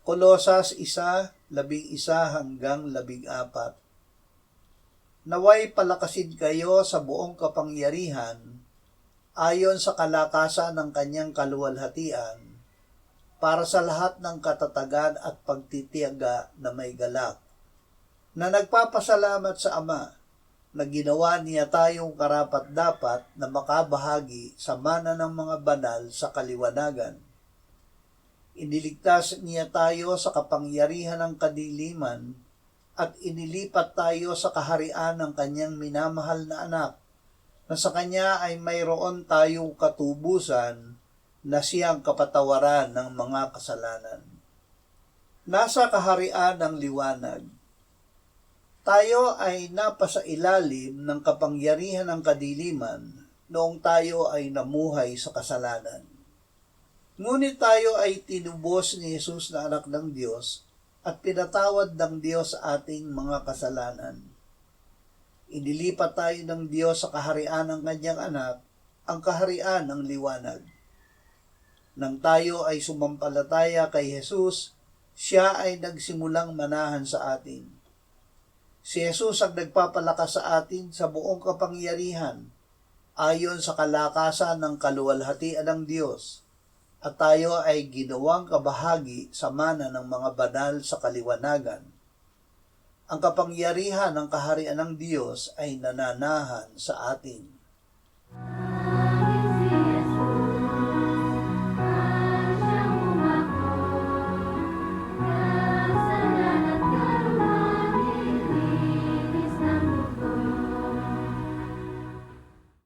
Kolosas 1:11-14. Naway palakasin kayo sa buong kapangyarihan ayon sa kalakasan ng kanyang kaluwalhatian para sa lahat ng katatagan at pagtitiyaga na may galak, na nagpapasalamat sa Ama na ginawa niya tayong karapat-dapat na makabahagi sa mana ng mga banal sa kaliwanagan. Iniligtas niya tayo sa kapangyarihan ng kadiliman at inilipat tayo sa kaharian ng kanyang minamahal na anak, na sa kanya ay mayroon tayong katubusan na siyang kapatawaran ng mga kasalanan. Nasa kaharian ng liwanag, tayo ay napasailalim ng kapangyarihan ng kadiliman noong tayo ay namuhay sa kasalanan. Ngunit tayo ay tinubos ni Jesus na anak ng Diyos at pinatawad ng Diyos sa ating mga kasalanan. Inilipat tayo ng Diyos sa kaharian ng kanyang anak, ang kaharian ng liwanag. Nang tayo ay sumampalataya kay Jesus, siya ay nagsimulang manahan sa atin. Si Jesus ang nagpapalakas sa atin sa buong kapangyarihan ayon sa kalakasan ng kaluwalhatian ng Diyos, at tayo ay ginawang kabahagi sa mana ng mga banal sa kaliwanagan. Ang kapangyarihan ng kaharian ng Diyos ay nananahan sa atin.